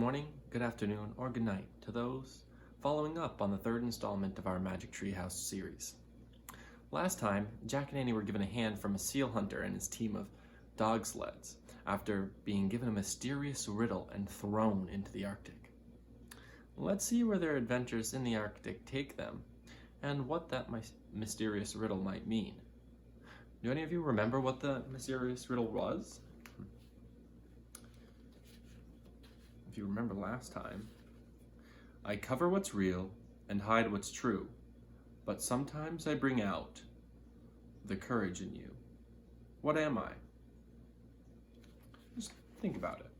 morning, good afternoon, or good night to those following up on the third installment of our Magic Treehouse series. Last time, Jack and Annie were given a hand from a seal hunter and his team of dog sleds after being given a mysterious riddle and thrown into the Arctic. Let's see where their adventures in the Arctic take them and what that mysterious riddle might mean. Do any of you remember what the mysterious riddle was? If you remember last time, I cover what's real and hide what's true, but sometimes I bring out the courage in you. What am I? Just think about it.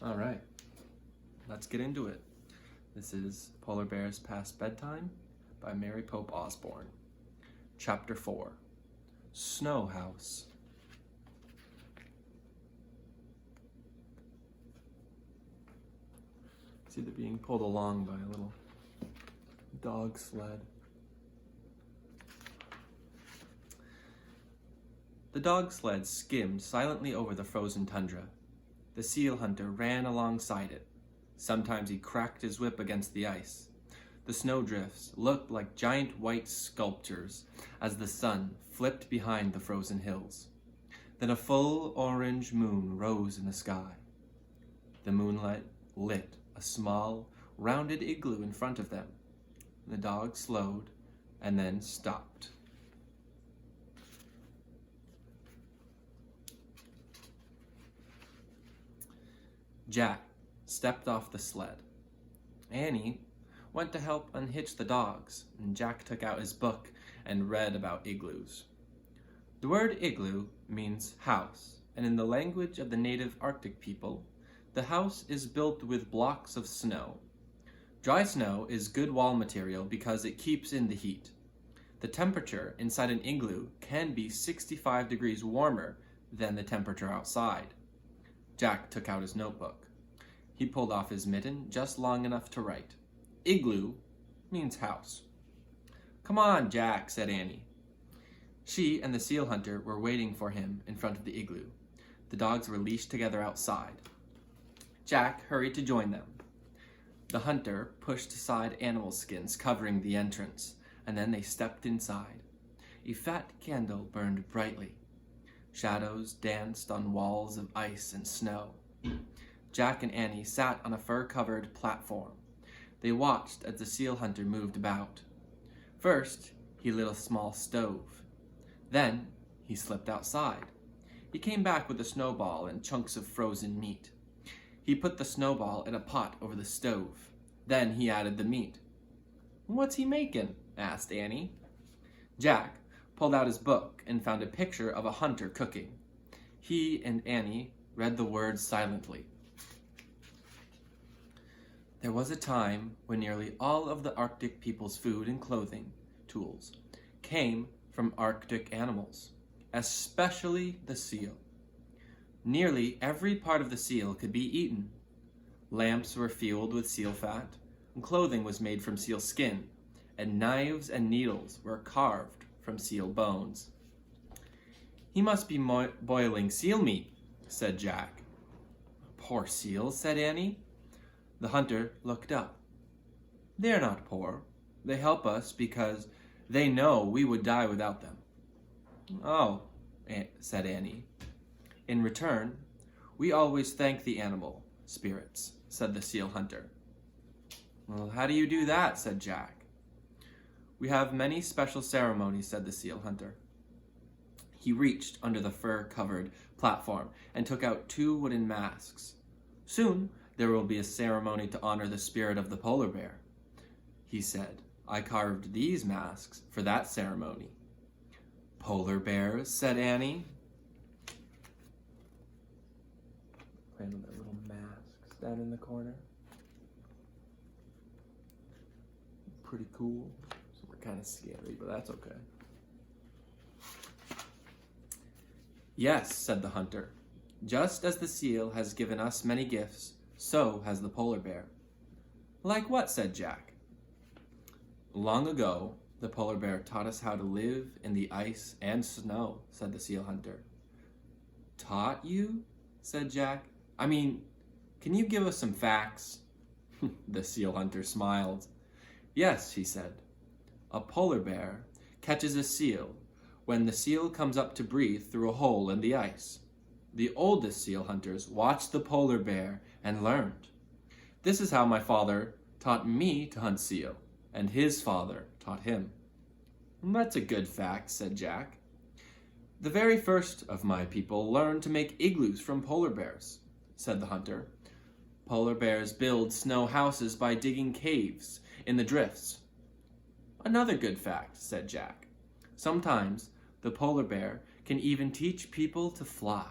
All right, let's get into it. This is Polar Bears Past Bedtime by Mary Pope Osborne. Chapter 4, Snow House. See, they're being pulled along by a little dog sled. The dog sled skimmed silently over the frozen tundra. The seal hunter ran alongside it. Sometimes he cracked his whip against the ice. The snowdrifts looked like giant white sculptures as the sun flipped behind the frozen hills. Then a full orange moon rose in the sky. The moonlight lit a small, rounded igloo in front of them. The dog slowed and then stopped. Jack stepped off the sled. Annie went to help unhitch the dogs, and Jack took out his book and read about igloos. The word igloo means house, and in the language of the native Arctic people, the house is built with blocks of snow. Dry snow is good wall material because it keeps in the heat. The temperature inside an igloo can be 65 degrees warmer than the temperature outside. Jack took out his notebook. He pulled off his mitten just long enough to write. Igloo means house. Come on, Jack, said Annie. She and the seal hunter were waiting for him in front of the igloo. The dogs were leashed together outside. Jack hurried to join them. The hunter pushed aside animal skins covering the entrance, and then they stepped inside. A fat candle burned brightly. Shadows danced on walls of ice and snow. Jack and Annie sat on a fur-covered platform. They watched as the seal hunter moved about. First, he lit a small stove. Then, he slipped outside. He came back with a snowball and chunks of frozen meat. He put the snowball in a pot over the stove. Then he added the meat. What's he making? Asked Annie. Jack pulled out his book and found a picture of a hunter cooking. He and Annie read the words silently. There was a time when nearly all of the Arctic people's food and clothing tools came from Arctic animals, especially the seal. Nearly every part of the seal could be eaten. Lamps were fueled with seal fat, and clothing was made from seal skin, and knives and needles were carved from seal bones. He must be boiling seal meat, said Jack. Poor seals, said Annie. The hunter looked up. They're not poor. They help us because they know we would die without them. Oh, said Annie. In return, we always thank the animal spirits, said the seal hunter. Well, how do you do that? Said Jack. We have many special ceremonies, said the seal hunter. He reached under the fur-covered platform and took out 2 wooden masks. Soon, there will be a ceremony to honor the spirit of the polar bear. He said, I carved these masks for that ceremony. Polar bears, said Annie. Playing with their little masks down in the corner. Pretty cool. So we're kind of scary, but that's okay. Yes, said the hunter. Just as the seal has given us many gifts, so has the polar bear. Like what? Said Jack. Long ago, the polar bear taught us how to live in the ice and snow, said the seal hunter. Taught you? said Jack. I mean, can you give us some facts? The seal hunter smiled. Yes, he said. A polar bear catches a seal when the seal comes up to breathe through a hole in the ice. The oldest seal hunters watched the polar bear and learned. This is how my father taught me to hunt seal, and his father taught him. That's a good fact, said Jack. The very first of my people learned to make igloos from polar bears, said the hunter. Polar bears build snow houses by digging caves in the drifts. Another good fact, said Jack. Sometimes the polar bear can even teach people to fly,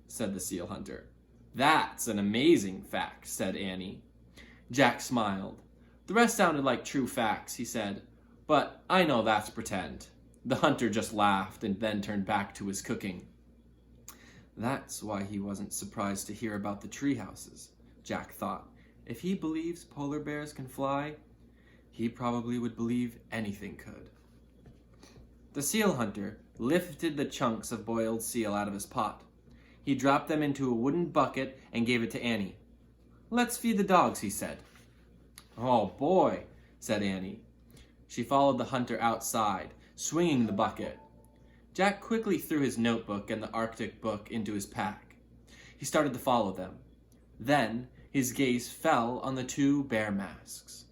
said the seal hunter. That's an amazing fact, said Annie. Jack smiled. The rest sounded like true facts, he said, but I know that's pretend. The hunter just laughed and then turned back to his cooking. That's why he wasn't surprised to hear about the tree houses, Jack thought. If he believes polar bears can fly, he probably would believe anything could. The seal hunter lifted the chunks of boiled seal out of his pot. He dropped them into a wooden bucket and gave it to Annie. Let's feed the dogs, he said. Oh boy, said Annie. She followed the hunter outside, swinging the bucket. Jack quickly threw his notebook and the Arctic book into his pack. He started to follow them. Then his gaze fell on the two bear masks.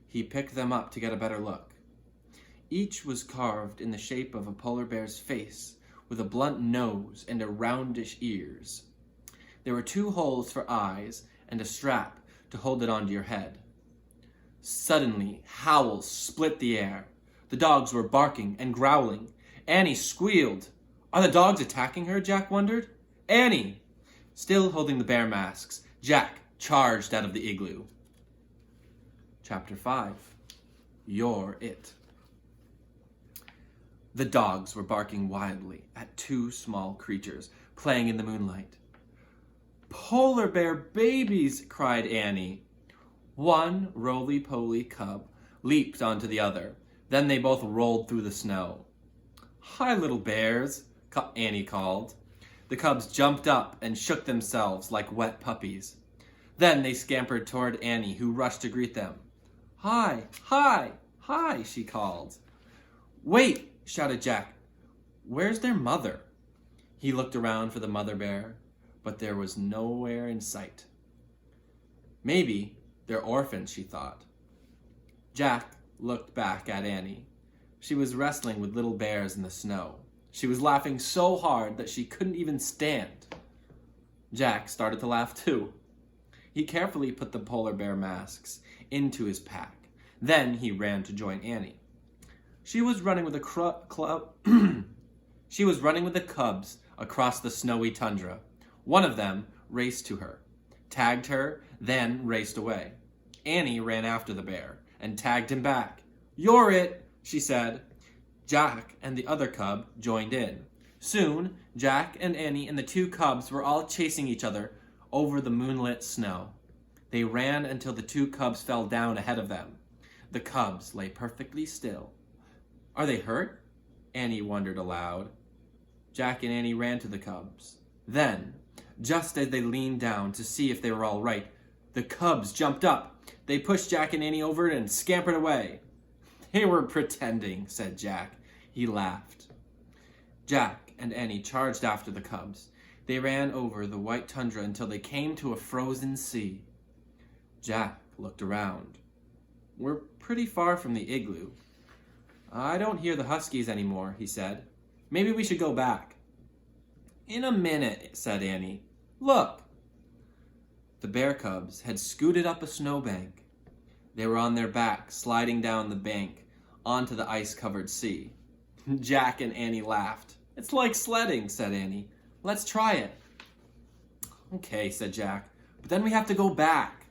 He picked them up to get a better look. Each was carved in the shape of a polar bear's face, with a blunt nose and a roundish ears. There were 2 holes for eyes and a strap to hold it onto your head. Suddenly, howls split the air. The dogs were barking and growling. Annie squealed. Are the dogs attacking her? Jack wondered. Annie! Still holding the bear masks, Jack charged out of the igloo. Chapter 5. You're It. The dogs were barking wildly at 2 small creatures playing in the moonlight. Polar bear babies, cried Annie. One roly-poly cub leaped onto the other. Then they both rolled through the snow. Hi, little bears, Annie called. The cubs jumped up and shook themselves like wet puppies. Then they scampered toward Annie, who rushed to greet them. Hi, hi, hi, she called. Wait, shouted Jack. Where's their mother? He looked around for the mother bear, but there was nowhere in sight. Maybe they're orphans, she thought. Jack looked back at Annie. She was wrestling with little bears in the snow. She was laughing so hard that she couldn't even stand. Jack started to laugh too. He carefully put the polar bear masks into his pack. Then he ran to join Annie. She was running with the cubs across the snowy tundra. One of them raced to her, tagged her, then raced away. Annie ran after the bear and tagged him back. You're it, she said. Jack and the other cub joined in. Soon, Jack and Annie and the 2 cubs were all chasing each other over the moonlit snow. They ran until the 2 cubs fell down ahead of them. The cubs lay perfectly still. Are they hurt? Annie wondered aloud. Jack and Annie ran to the cubs. Then, just as they leaned down to see if they were all right, the cubs jumped up. They pushed Jack and Annie over and scampered away. They were pretending, said Jack. He laughed. Jack and Annie charged after the cubs. They ran over the white tundra until they came to a frozen sea. Jack looked around. We're pretty far from the igloo. I don't hear the huskies anymore, he said. Maybe we should go back. In a minute, said Annie. Look! The bear cubs had scooted up a snowbank. They were on their backs, sliding down the bank onto the ice-covered sea. Jack and Annie laughed. It's like sledding, said Annie. Let's try it. Okay, said Jack, but then we have to go back.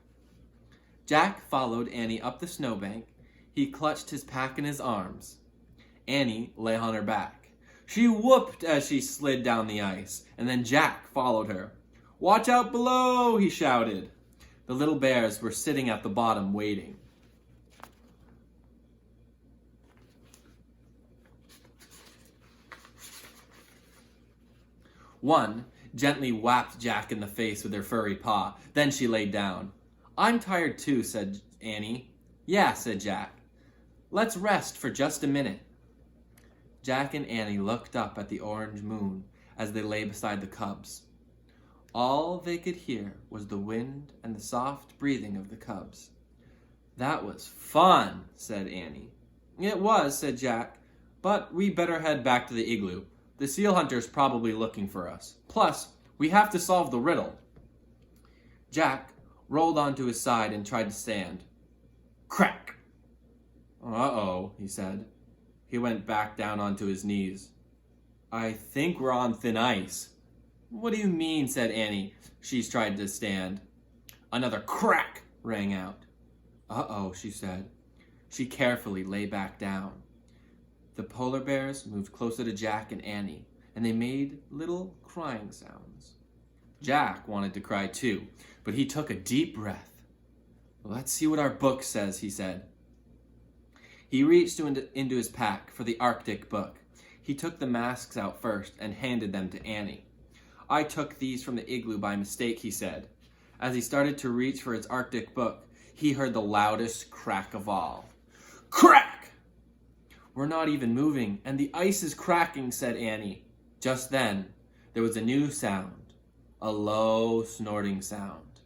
Jack followed Annie up the snowbank. He clutched his pack in his arms. Annie lay on her back. She whooped as she slid down the ice, and then Jack followed her. Watch out below, he shouted. The little bears were sitting at the bottom waiting. One gently whapped Jack in the face with her furry paw. Then she laid down. "I'm tired too," said Annie. "Yeah," said Jack. "Let's rest for just a minute." Jack and Annie looked up at the orange moon as they lay beside the cubs. All they could hear was the wind and the soft breathing of the cubs. "That was fun," said Annie. "It was," said Jack, "but we better head back to the igloo. The seal hunter's probably looking for us. Plus, we have to solve the riddle." Jack rolled onto his side and tried to stand. Crack! "Uh-oh," he said. He went back down onto his knees. "I think we're on thin ice." "What do you mean?" said Annie. She tried to stand. Another crack rang out. "Uh-oh," she said. She carefully lay back down. The polar bears moved closer to Jack and Annie, and they made little crying sounds. Jack wanted to cry too, but he took a deep breath. "Let's see what our book says," he said. He reached into his pack for the Arctic book. He took the masks out first and handed them to Annie. "I took these from the igloo by mistake," he said. As he started to reach for his Arctic book, he heard the loudest crack of all. Crack! "We're not even moving, and the ice is cracking," said Annie. Just then, there was a new sound, a low, snorting sound.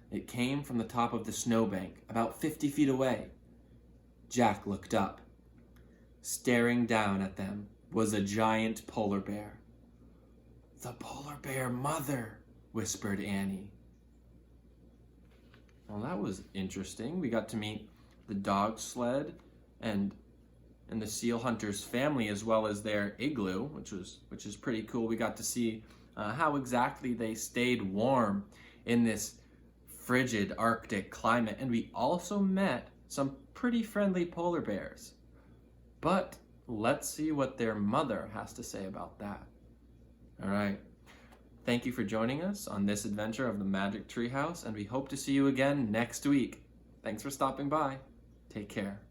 It came from the top of the snowbank, about 50 feet away. Jack looked up. Staring down at them was a giant polar bear. "The polar bear mother," whispered Annie. Well, that was interesting. We got to meet the dog sled and the seal hunter's family, as well as their igloo, which is pretty cool. We got to see how exactly they stayed warm in this frigid Arctic climate, and we also met some pretty friendly polar bears. But let's see what their mother has to say about that. All right. Thank you for joining us on this adventure of the Magic Treehouse, and we hope to see you again next week. Thanks for stopping by. Take care.